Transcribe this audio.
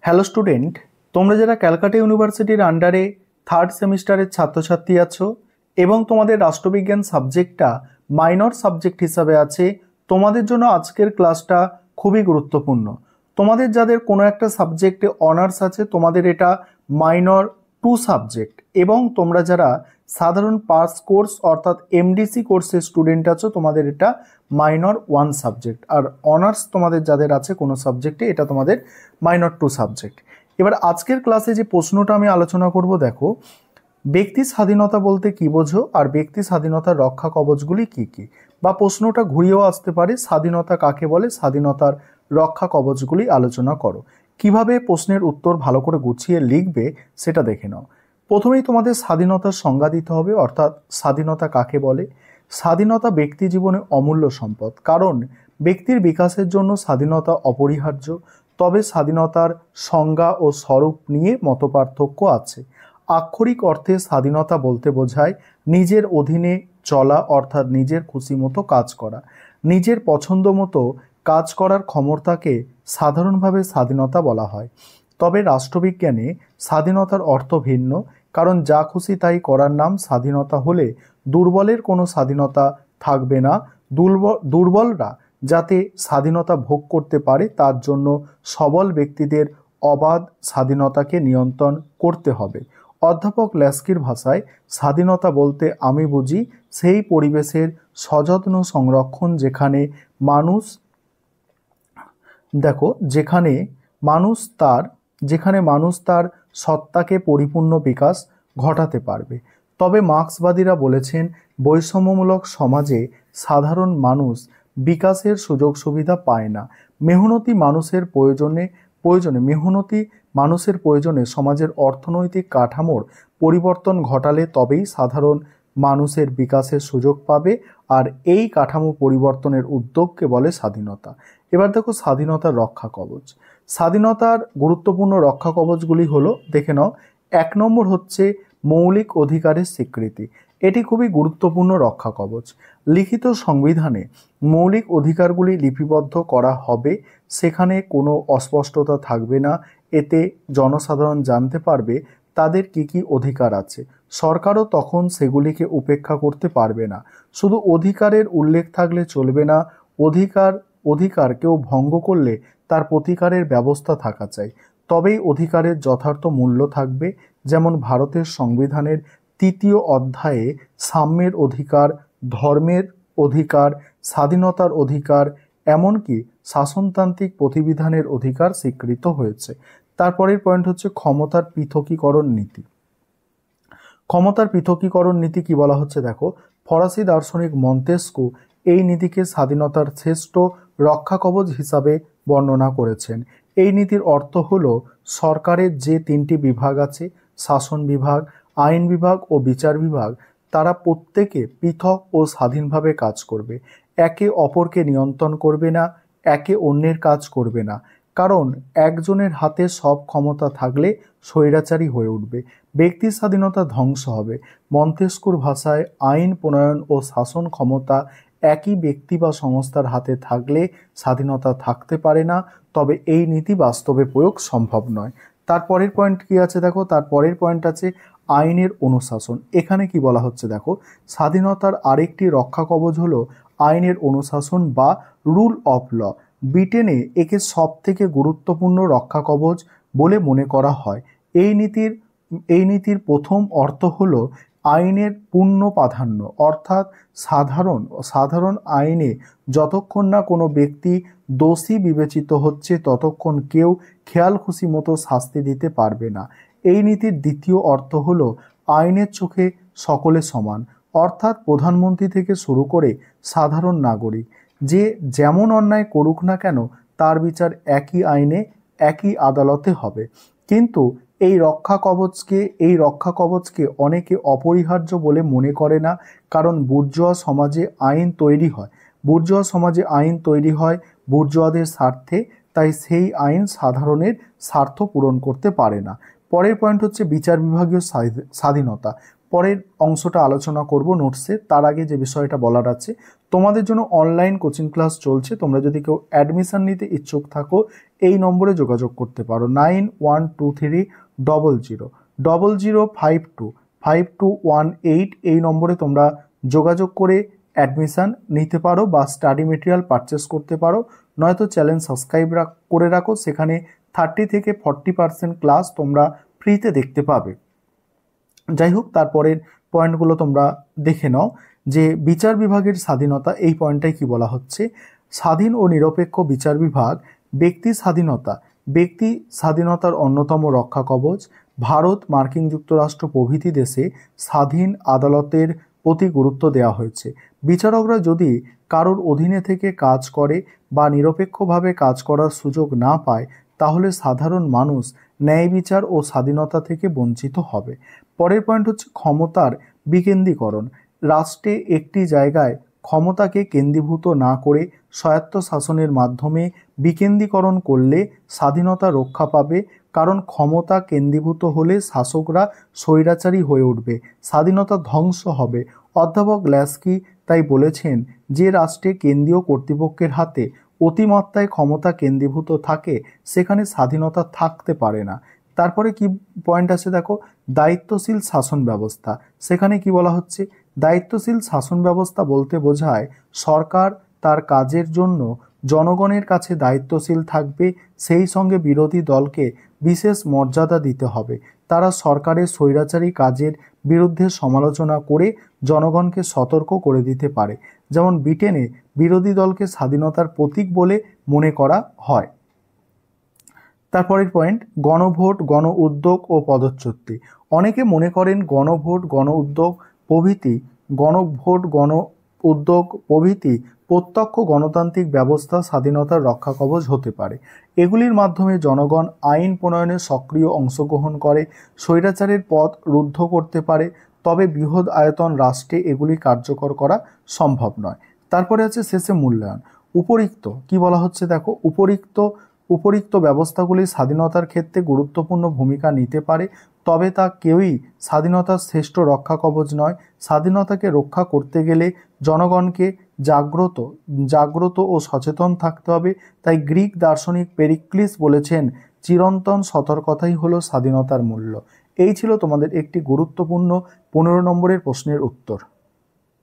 Hello student, তোমরা যারা ক্যালকাটা ইউনিভার্সিটির আন্ডারে থার্ড সেমিস্টারের ছাত্রছাত্রী আছো এবং তোমাদের রাষ্ট্রবিজ্ঞান সাবজেক্টটা মাইনর সাবজেক্ট হিসাবে আছে, তোমাদের জন্য আজকের ক্লাসটা খুবই গুরুত্বপূর্ণ। তোমাদের যাদের কোনো একটা সাবজেক্টে অনার্স আছে, তোমাদের এটা মাইনর 2 সাবজেক্ট, এবং তোমরা যারা সাধারণ পাস কোর্স অর্থাৎ এমডিসি কোর্সের স্টুডেন্ট আছো, তোমাদের এটা মাইনর 1 সাবজেক্ট। আর অনার্স তোমাদের যাদের আছে কোনো সাবজেক্টে, এটা তোমাদের মাইনর 2 সাবজেক্ট। এবার আজকের ক্লাসে যে প্রশ্নটা আমি আলোচনা করব, দেখো, ব্যক্তি স্বাধীনতা বলতে কি বোঝো আর ব্যক্তি স্বাধীনতার রক্ষা কবচগুলি কি কি, বা প্রশ্নটা ঘুরিয়েও আসতে পারে, স্বাধীনতা কাকে বলে, স্বাধীনতার রক্ষা কবচগুলি আলোচনা করো। কিভাবে প্রশ্নের উত্তর ভালো করে গুছিয়ে লিখবে সেটা দেখে নাও। প্রথমেই তোমাদের স্বাধীনতার সংজ্ঞা দিতে হবে, অর্থাৎ স্বাধীনতা কাকে বলে। স্বাধীনতা ব্যক্তি জীবনে অমূল্য সম্পদ, কারণ ব্যক্তির বিকাশের জন্য স্বাধীনতা অপরিহার্য। তবে স্বাধীনতার সংজ্ঞা ও স্বরূপ নিয়ে মতপার্থক্য আছে। আক্ষরিক অর্থে স্বাধীনতা বলতে বোঝায় নিজের অধীনে চলা, অর্থাৎ নিজের খুশি মতো কাজ করা। নিজের পছন্দ মতো কাজ করার ক্ষমতাকে সাধারণভাবে স্বাধীনতা বলা হয়। তবে রাষ্ট্রবিজ্ঞানে স্বাধীনতার অর্থ ভিন্ন, কারণ যা খুশি তাই করার নাম স্বাধীনতা হলে দুর্বলের কোনো স্বাধীনতা থাকবে না। দুর্বলরা যাতে স্বাধীনতা ভোগ করতে পারে তার জন্য সবল ব্যক্তিদের অবাধ স্বাধীনতাকে নিয়ন্ত্রণ করতে হবে। অধ্যাপক ল্যাস্কির ভাষায় স্বাধীনতা বলতে আমি বুঝি সেই পরিবেশের সযত্ন সংরক্ষণ যেখানে মানুষ তার সত্তাকে পরিপূর্ণ বিকাশ ঘটাতে পারবে। তবে মার্ক্সবাদীরা বলেছেন, বৈষম্যমূলক সমাজে সাধারণ মানুষ বিকাশের সুযোগ সুবিধা পায় না। মেহনতি মানুষের প্রয়োজনে সমাজের অর্থনৈতিক কাঠামোর পরিবর্তন ঘটালে তবেই সাধারণ মানুষের বিকাশের সুযোগ পাবে, আর এই কাঠামো পরিবর্তনের উদ্যোগকে বলে স্বাধীনতা। এবার দেখো স্বাধীনতার রক্ষা কবচ। স্বাধীনতার গুরুত্বপূর্ণ রক্ষা কবচগুলি হলো, দেখে নাও। 1 নম্বর হচ্ছে মৌলিক অধিকারের স্বীকৃতি। এটি খুবই গুরুত্বপূর্ণ রক্ষা কবচ। লিখিত সংবিধানে মৌলিক অধিকারগুলি লিপিবদ্ধ করা হবে, সেখানে কোনো অস্পষ্টতা থাকবে না। এতে জনসাধারণ জানতে পারবে তাদের কি কি অধিকার আছে। সরকারও তখন সেগুলিকে উপেক্ষা করতে পারবে না। শুধু অধিকারের উল্লেখ থাকলে চলবে না, অধিকার কেউ ভঙ্গ করলে তার প্রতিকারের ব্যবস্থা থাকা চাই। তবেই অধিকারের যথার্থ মূল্য থাকবে। যেমন ভারতের সংবিধানের 3য় অধ্যায়ে সাম্যের অধিকার, ধর্মের অধিকার, স্বাধীনতার অধিকার, এমনকি শাসনতান্ত্রিক প্রতিবিধানের অধিকার স্বীকৃত হয়েছে। তারপরের পয়েন্ট হচ্ছে ক্ষমতার পৃথকীকরণ নীতি। ক্ষমতার পৃথকীকরণ নীতি কি বলা হচ্ছে, দেখো, ফরাসি দার্শনিক মন্তেস্কু এই নীতিকে স্বাধীনতার শ্রেষ্ঠ রক্ষা কবচ হিসাবে বর্ণনা করেছেন। এই নীতির অর্থ হলো, সরকারের যে 3টি বিভাগ আছে, শাসন বিভাগ, আইন বিভাগ ও বিচার বিভাগ, তারা প্রত্যেকে পৃথক ও স্বাধীনভাবে কাজ করবে। একে অপরকে নিয়ন্ত্রণ করবে না, একে অন্যের কাজ করবে না। কারণ একজনের হাতে সব ক্ষমতা থাকলে স্বৈরাচারী হয়ে উঠবে, ব্যক্তির স্বাধীনতা ধ্বংস হবে। মন্তেস্কুর ভাষায় আইন প্রণয়ন ও শাসন ক্ষমতা একই ব্যক্তি বা সংস্থার হাতে থাকলে স্বাধীনতা থাকতে পারে না, তবে এই নীতি বাস্তবে প্রয়োগ সম্ভব নয়। তারপরের পয়েন্ট কি আছে, দেখো, তারপরের পয়েন্ট আছে আইনের অনুশাসন। এখানে কি বলা হচ্ছে, দেখো, স্বাধীনতার আরেকটি রক্ষা কবচ হলো আইনের অনুশাসন বা রুল অফ ল। ব্রিটেনে একে সবথেকে গুরুত্বপূর্ণ রক্ষা কবচ বলে মনে করা হয়। এই নীতির প্রথম অর্থ হলো আইনের পূর্ণ প্রাধান্য, অর্থাৎ সাধারণ আইনে যতক্ষণ না কোনো ব্যক্তি দোষী বিবেচিত হচ্ছে ততক্ষণ কেউ খেয়াল খুশি মতো শাস্তি দিতে পারবে না। এই নীতির দ্বিতীয় অর্থ হলো আইনের চোখে সকলে সমান, অর্থাৎ প্রধানমন্ত্রী থেকে শুরু করে সাধারণ নাগরিক যে যেমন অন্যায় করুক না কেন তার বিচার একই আইনে একই আদালতে হবে। কিন্তু এই রক্ষা কবচকে অনেকে অপরিহার্য বলে মনে করে না, কারণ বুর্জোয়া সমাজে আইন তৈরি হয় বুর্জোয়াদের স্বার্থে, তাই সেই আইন সাধারণের স্বার্থ পূরণ করতে পারে না। পরের পয়েন্ট হচ্ছে বিচার বিভাগীয় স্বাধীনতা। পরের অংশটা আলোচনা করব নোটসে। তার আগে যে বিষয়টা বলার আছে, তোমাদের জন্য অনলাইন কোচিং ক্লাস চলছে। তোমরা যদি কেউ অ্যাডমিশন নিতে ইচ্ছুক থাকো এই নম্বরে যোগাযোগ করতে পারো 91230000525218। এই নম্বরে তোমরা যোগাযোগ করে অ্যাডমিশন নিতে পারো বা স্টাডি মেটেরিয়াল পারচেস করতে পারো, নয়তো চ্যানেল সাবস্ক্রাইব করে রাখো, সেখানে 30 থেকে 40% ক্লাস তোমরা ফ্রিতে দেখতে পাবে। যাই হোক, তারপরের পয়েন্টগুলো তোমরা দেখে নাও যে বিচার বিভাগের স্বাধীনতা, এই পয়েন্টটাই কি বলা হচ্ছে, স্বাধীন ও নিরপেক্ষ বিচার বিভাগ ব্যক্তি স্বাধীনতার অন্যতম রক্ষা কবচ। ভারত, মার্কিন যুক্তরাষ্ট্র প্রভৃতি দেশে স্বাধীন আদালতের প্রতি গুরুত্ব দেওয়া হয়েছে। বিচারকরা যদি কারোর অধীনে থেকে কাজ করে বা নিরপেক্ষভাবে কাজ করার সুযোগ না পায় তাহলে সাধারণ মানুষ ন্যায় বিচার ও স্বাধীনতা থেকে বঞ্চিত হবে। পরের পয়েন্ট হচ্ছে ক্ষমতার বিকেন্দ্রীকরণ। রাষ্ট্রে একটি জায়গায় ক্ষমতাকে কেন্দ্রীভূত না করে স্বায়ত্ত শাসনের মাধ্যমে বিকেন্দ্রীকরণ করলে স্বাধীনতা রক্ষা পাবে, কারণ ক্ষমতা কেন্দ্রীভূত হলে শাসকরা স্বৈরাচারী হয়ে উঠবে, স্বাধীনতা ধ্বংস হবে। অধ্যাপক গ্ল্যাস্কি তাই বলেছেন, যে রাষ্ট্রে কেন্দ্রীয় কর্তৃপক্ষের হাতে অতিমাত্রায় ক্ষমতা কেন্দ্রীভূত থাকে সেখানে স্বাধীনতা থাকতে পারে না। তারপরে কি পয়েন্ট আছে দেখো, দায়িত্বশীল শাসন ব্যবস্থা। সেখানে কি বলা হচ্ছে, দায়িত্বশীল শাসন ব্যবস্থা বলতে বোঝায় সরকার তার কাজের জন্য জনগণের কাছে দায়িত্বশীল থাকবে, সেই সঙ্গে বিরোধী দলকে বিশেষ মর্যাদা দিতে হবে। তারা সরকারের স্বৈরাচারী কাজের বিরুদ্ধে সমালোচনা করে জনগণকে সতর্ক করে দিতে পারে। যেমন ব্রিটেনে বিরোধী দলকে স্বাধীনতার প্রতীক বলে মনে করা হয়। তারপরের পয়েন্ট, গণভোট, গণ উদ্যোগ ও পদচ্যুতি। অনেকে মনে করেন গণভোট, গণ উদ্যোগ প্রভৃতি প্রত্যক্ষ গণতান্ত্রিক ব্যবস্থা স্বাধীনতার রক্ষা কবচ হতে পারে। এগুলির মাধ্যমে জনগণ আইন প্রণয়নে সক্রিয় অংশগ্রহণ করে, স্বৈরাচারের পথ রুদ্ধ করতে পারে, তবে বৃহৎ আয়তন রাষ্ট্রে এগুলি কার্যকর করা সম্ভব নয়। তারপরে আছে শেষে মূল্যায়ন। উপরিক্ত কি বলা হচ্ছে দেখো, উপরিক্ত ব্যবস্থাগুলি স্বাধীনতার ক্ষেত্রে গুরুত্বপূর্ণ ভূমিকা নিতে পারে, তবে তা কেউই স্বাধীনতার শ্রেষ্ঠ রক্ষা কবচ নয়। স্বাধীনতাকে রক্ষা করতে গেলে জনগণকে জাগ্রত ও সচেতন থাকতে হবে। তাই গ্রিক দার্শনিক পেরিক্লিস বলেছেন, চিরন্তন সতর্কতাই হলো স্বাধীনতার মূল্য। এই ছিল তোমাদের একটি গুরুত্বপূর্ণ 15 নম্বরের প্রশ্নের উত্তর।